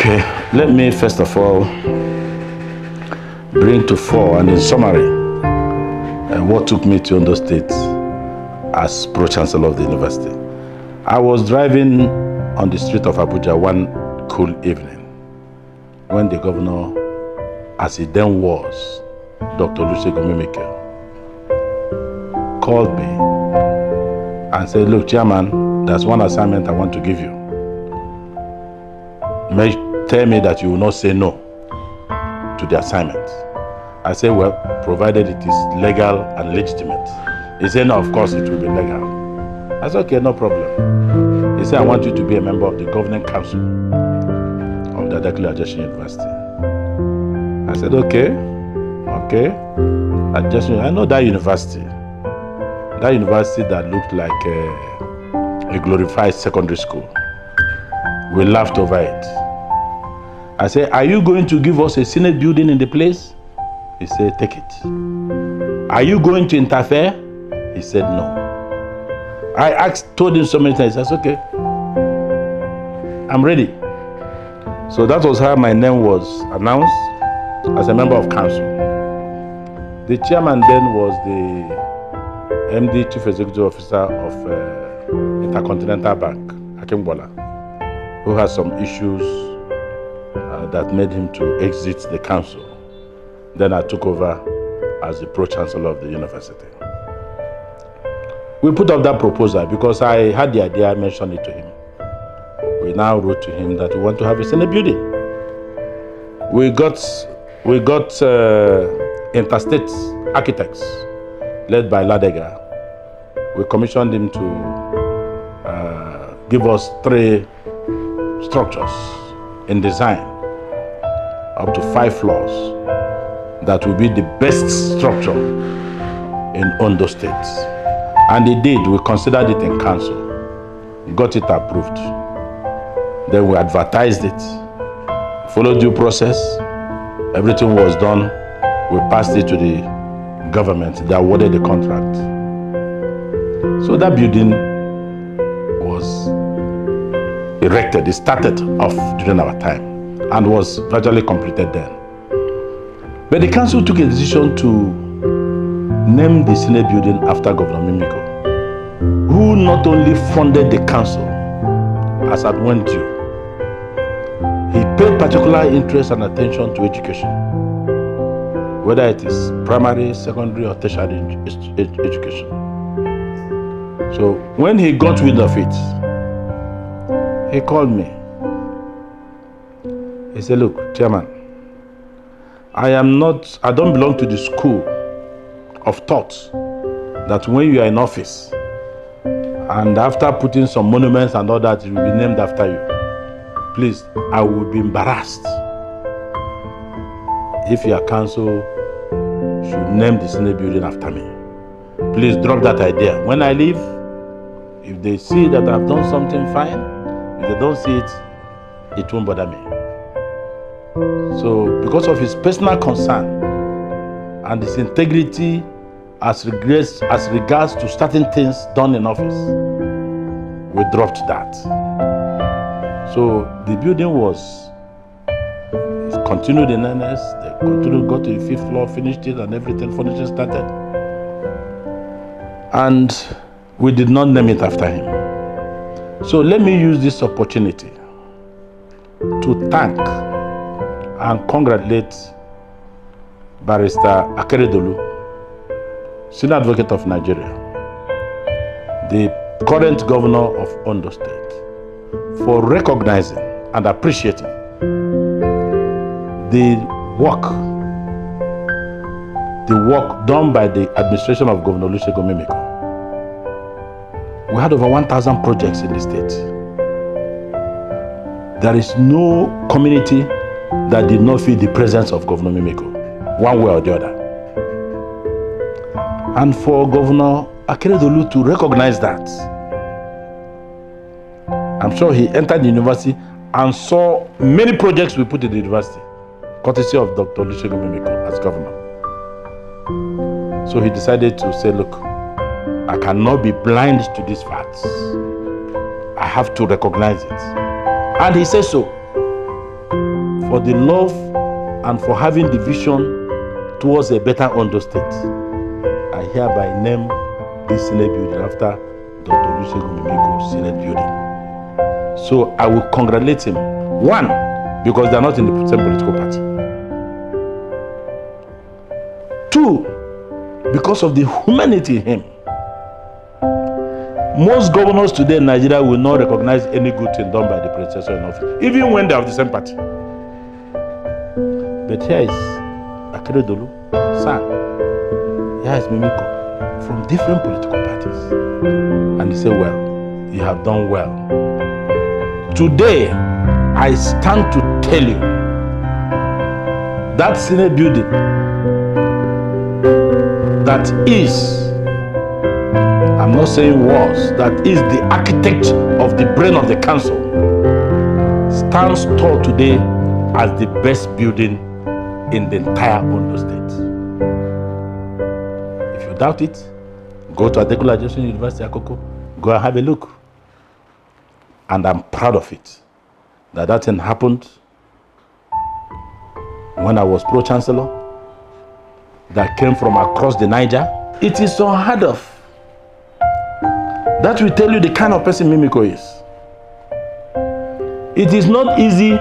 Okay, let me first of all bring to fore and in summary what took me to Ondo State as Pro-Chancellor of the university. I was driving on the street of Abuja one cool evening when the governor, as he then was, Dr. Olusegun Mimike, called me and said, look, Chairman, there's one assignment I want to give you. Tell me that you will not say no to the assignment. I said, well, provided it is legal and legitimate. He said, no, of course it will be legal. I said, okay, no problem. He said, I want you to be a member of the governing council of the Adekunle Ajasin University. I said, okay. I know that university. That university that looked like a glorified secondary school. We laughed over it. I said, are you going to give us a Senate building in the place? He said, take it. Are you going to interfere? He said, no. I told him so many times. I said, okay, I'm ready. So that was how my name was announced as a member of council. The chairman then was the MD, Chief Executive Officer of Intercontinental Bank, Hakim Bola, who had some issues that made him to exit the council. Then I took over as the Pro-Chancellor of the university. We put up that proposal because I had the idea, I mentioned it to him. We now wrote to him that we want to have a Senate building. We got interstate architects led by Ladega. We commissioned him to give us 3 structures in design, up to 5 floors, that will be the best structure in Ondo State. And he did. We considered it in council, got it approved. Then we advertised it, followed due process, everything was done. We passed it to the government. They awarded the contract. So that building was erected. It started off during our time and was virtually completed then. But the council took a decision to name the Senate building after Governor Mimiko, who not only funded the council as at when due, he paid particular interest and attention to education, whether it is primary, secondary, or tertiary education. So when he got wind of it, he called me. He said, look, Chairman, I don't belong to the school of thought that when you are in office and after putting some monuments and all that, it will be named after you. Please, I will be embarrassed if your council should name the Senate building after me. Please drop that idea. When I leave, if they see that I've done something fine, if they don't see it, it won't bother me. So, because of his personal concern and his integrity as regards to certain things done in office, we dropped that. So the building continued in earnest. They continued, got to the 5th floor, finished it, and everything, furniture started. And we did not name it after him. So let me use this opportunity to thank and congratulate Barrister Akeredolu, Senior Advocate of Nigeria, the current governor of Ondo State, for recognizing and appreciating the work done by the administration of Governor Olusegun Mimiko. We had over 1,000 projects in the state. There is no community that did not feel the presence of Governor Mimiko, one way or the other. And for Governor Akeredolu to recognize that, I'm sure he entered the university and saw many projects we put in the university, courtesy of Dr. Olusegun Mimiko as governor. So he decided to say, look, I cannot be blind to these facts. I have to recognize it. And he says so. for the love and for having the vision towards a better Ondo State, I hereby name this Senate building after Dr. Olusegun Mimiko Senate building. So I will congratulate him. One, because they are not in the same political party. Two, because of the humanity in him. Most governors today in Nigeria will not recognize any good thing done by the predecessor in office, even when they are of the same party. But here is Akeredolu, San, here is Mimiko, from different political parties. And he said, well, you have done well. Today, I stand to tell you that Senate building that is, I'm not saying was, that is the architect of the brain of the council, stands tall today as the best building in the entire Ondo State. If you doubt it, go to Adekunle Adeosun University Akoko, go and have a look. And I'm proud of it, that thing happened when I was pro-chancellor, that came from across the Niger. It is unheard of. That will tell you the kind of person Mimiko is. It is not easy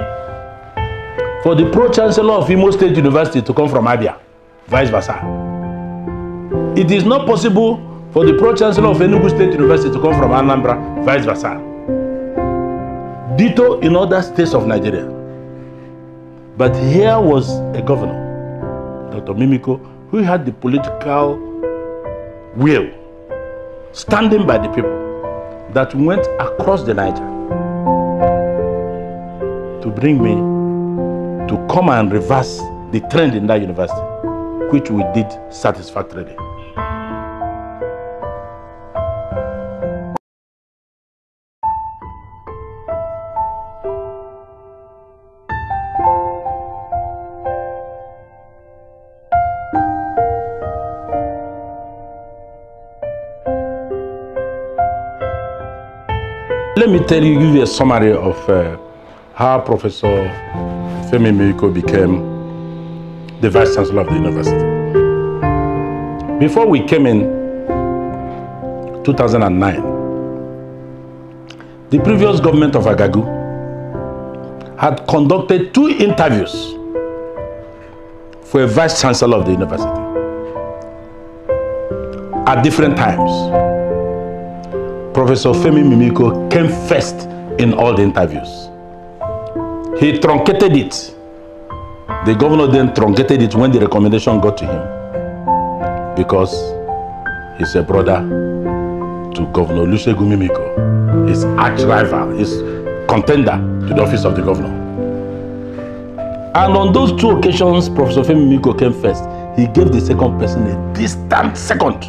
for the pro-chancellor of Imo State University to come from Abia, vice versa. It is not possible for the pro-chancellor of Enugu State University to come from Anambra, vice versa. Ditto in other states of Nigeria. But here was a governor, Dr. Mimiko, who had the political will, standing by the people, that went across the Niger to bring me to come and reverse the trend in that university, which we did satisfactorily. Let me tell you, give you a summary of how Professor Femi Mimiko became the Vice Chancellor of the university. Before we came in 2009, the previous government of Agagu had conducted 2 interviews for a Vice Chancellor of the university at different times. Professor Femi Mimiko came first in all the interviews. He truncated it. The governor then truncated it when the recommendation got to him, because he's a brother to Governor Olusegun Mimiko, his arch rival, his contender to the office of the governor. And on those 2 occasions, Professor Femi Mimiko came first. He gave the second person a distant second.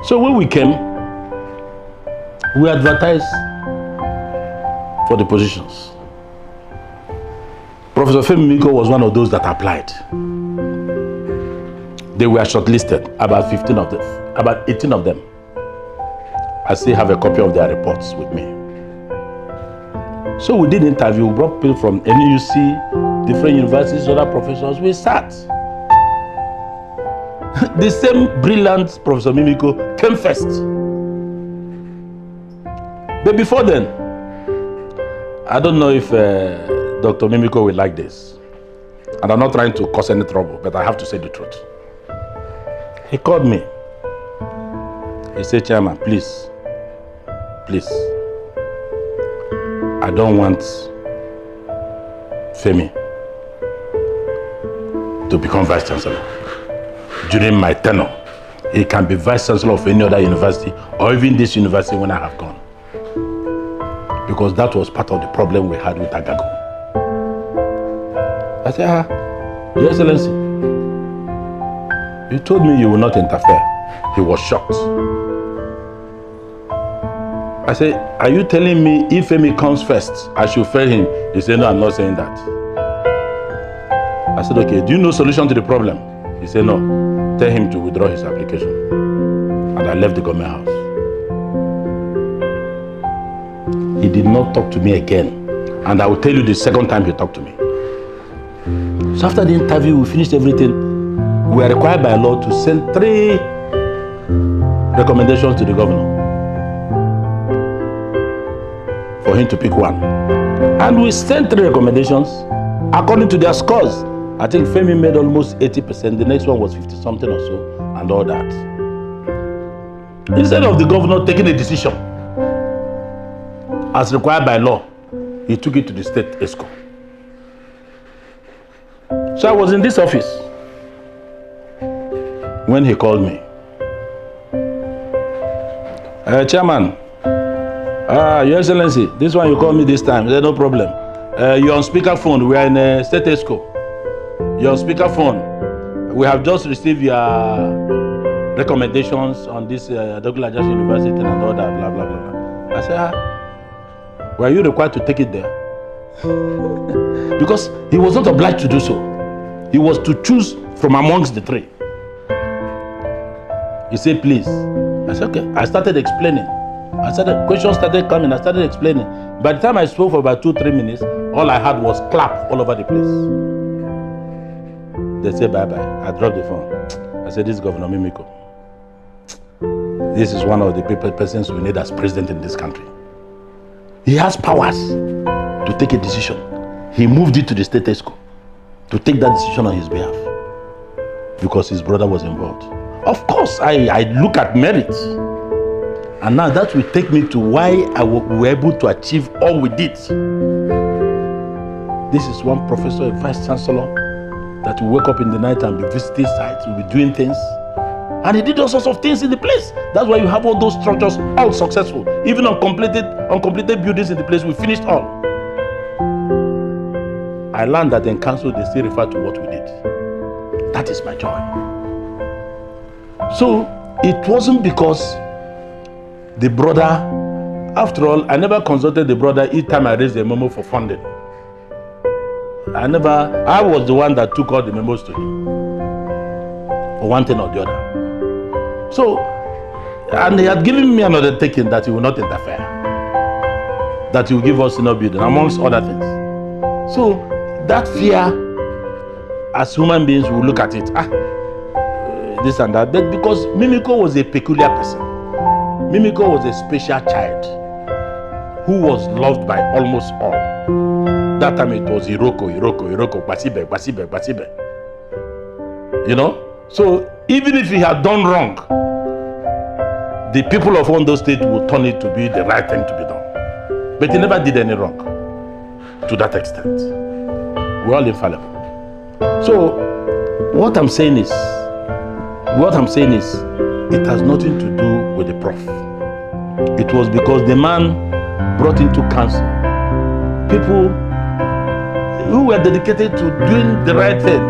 So when we came, we advertised for the positions. Professor Femi Mimiko was one of those that applied. They were shortlisted, about 15 of them, about 18 of them. I still have a copy of their reports with me. So we did interview, we brought people from NUC, different universities, other professors. We sat. The same brilliant Professor Mimiko came first. But before then, I don't know if Dr. Mimiko will like this. And I'm not trying to cause any trouble, but I have to say the truth. He called me. He said, Chairman, please, I don't want Femi to become Vice Chancellor. During my tenure, he can be Vice Chancellor of any other university, or even this university when I have gone. Because that was part of the problem we had with Agagu. I said, Your Excellency, you told me you will not interfere. He was shocked. I said, are you telling me if Femi comes first, I should fail him? He said, no, I'm not saying that. I said, okay, do you know solution to the problem? He said, no. Tell him to withdraw his application. And I left the government house. He did not talk to me again And I will tell you the second time he talked to me. So after the interview, we finished everything. We are required by law to send 3 recommendations to the governor for him to pick one. And we sent 3 recommendations according to their scores. I think Femi made almost 80%. The next one was 50 something or so, and all that. Instead of the governor taking a decision as required by law, he took it to the state ESCO. So I was in this office when he called me. Chairman, Your Excellency, this one you called me this time. There's no problem. You're on speakerphone. We are in a state ESCO. You're on speakerphone. We have just received your recommendations on this Adekunle Ajasin University and all that, blah, blah, blah. I said, were you required to take it there? Because he was not obliged to do so. He was to choose from amongst the 3. He said, please. I said, okay. I started explaining. Questions started coming. I started explaining. By the time I spoke for about 2-3 minutes, all I had was clap all over the place. They said bye-bye. I dropped the phone. I said, this is Governor Mimiko. This is one of the persons we need as president in this country. He has powers to take a decision. He moved it to the state ESCO to take that decision on his behalf because his brother was involved. Of course, I look at merit. And now that will take me to why we were able to achieve all we did. This is one professor, a vice chancellor, that will wake up in the night and be visiting sites, will be doing things. And he did all sorts of things in the place. That's why you have all those structures all successful. Even uncompleted buildings in the place, we finished all. I learned that in council they still refer to what we did. That is my joy. So it wasn't because the brother, after all, I never consulted the brother each time I raised a memo for funding. I was the one that took all the memos to him for one thing or the other. So, and he had given me another undertaking that he will not interfere, that he will give us enough building, amongst other things. So, that fear, as human beings, we look at it, this and that, but because Mimiko was a peculiar person. Mimiko was a special child who was loved by almost all. That time it was Iroko, Basibe, Basibe, Basibe. You know? So even if he had done wrong, the people of Ondo State would turn it to be the right thing to be done. But he never did any wrong to that extent. We're all infallible. So what I'm saying is, it has nothing to do with the prof. It was because the man brought into council people who were dedicated to doing the right thing.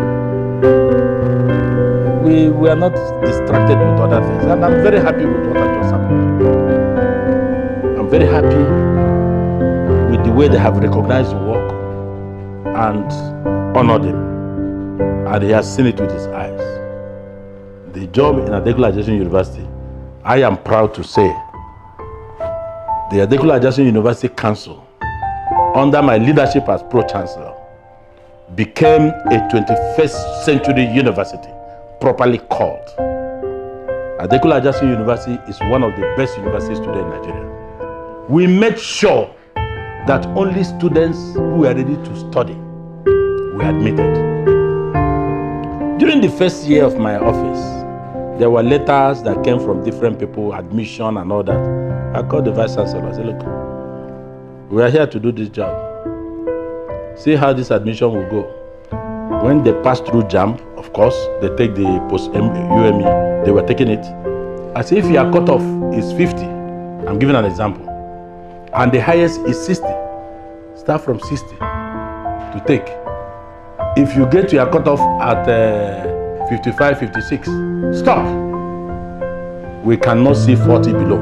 We were not distracted with other things. And I'm very happy with what I just happened. I'm very happy with the way they have recognized the work and honored him. And he has seen it with his eyes. The job in Adekunle Ajasin University, I am proud to say, the Adekunle Ajasin University Council, under my leadership as Pro-Chancellor, became a 21st century university, properly called. Adekunle Ajasin University is one of the best universities today in Nigeria. We made sure that only students who are ready to study were admitted. During the first year of my office, there were letters that came from different people, admission and all that. I called the Vice Chancellor. I said, look, we are here to do this job. See how this admission will go. When they pass through JAMB, of course, they take the post-UME. They were taking it. I said, if your cutoff is 50, I'm giving an example, and the highest is 60, start from 60 to take. If you get to your cutoff at 55, 56, stop. We cannot see 40 below.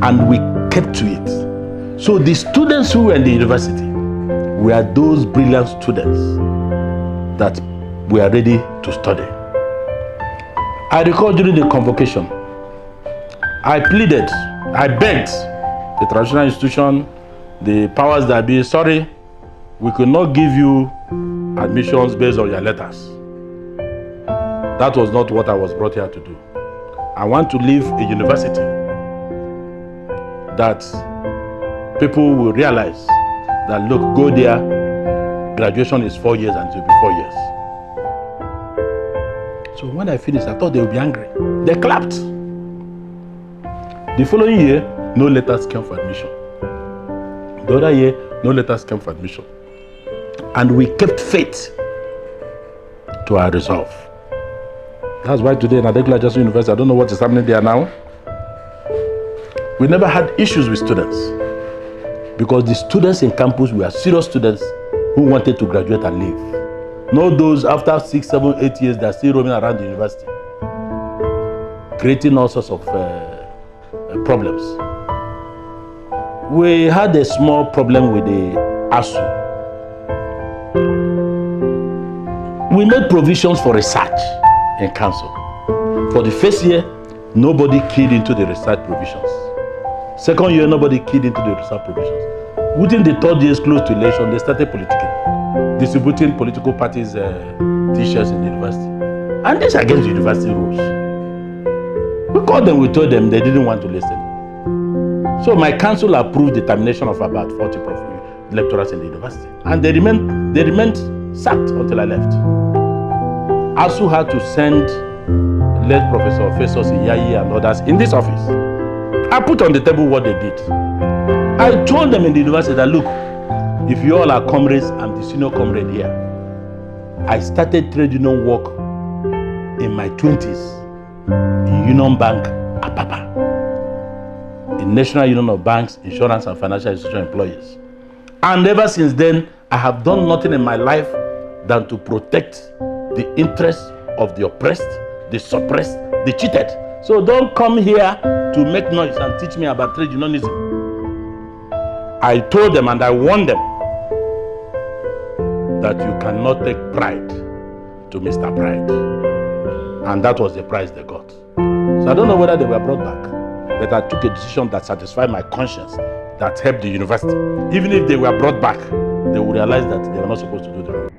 And we kept to it. So the students who were in the university were those brilliant students that were ready to study. I recall during the convocation, I pleaded, I begged the traditional institution, the powers that be, sorry, we could not give you admissions based on your letters. That was not what I was brought here to do. I want to leave a university that people will realize that, look, go there, graduation is 4 years and it will be 4 years. So when I finished, I thought they would be angry. They clapped. The following year, no letters came for admission. The other year, no letters came for admission. And we kept faith to our resolve. That's why today in Adekunle Ajasin University, I don't know what is happening there now. We never had issues with students because the students in campus were serious students who wanted to graduate and leave. Not those after 6, 7, 8 years that are still roaming around the university, creating all sorts of problems. We had a small problem with the ASUU. We made provisions for research in council. For the first year, nobody keyed into the research provisions. Second year, nobody keyed into the research provisions. Within the third years close to election, they started politicking, distributing political parties' t-shirts in the university. And this against the university rules. We called them, we told them, they didn't want to listen. So my council approved the termination of about 40 lecturers in the university. And they remained sacked until I left. ASUU had to send late Professor Festus Iyayi and others in this office. I put on the table what they did. I told them in the university that, look, if you all are comrades, I'm the senior comrade here. I started trade union work in my 20s in Union Bank, Apapa, the National Union of Banks, Insurance and Financial Institution Employees. And ever since then, I have done nothing in my life than to protect the interests of the oppressed, the suppressed, the cheated. So don't come here to make noise and teach me about trade unionism. I told them and I warned them that you cannot take pride to Mr. Pride. And that was the price they got. So I don't know whether they were brought back, but I took a decision that satisfied my conscience, that helped the university. Even if they were brought back, they would realize that they were not supposed to do the wrong.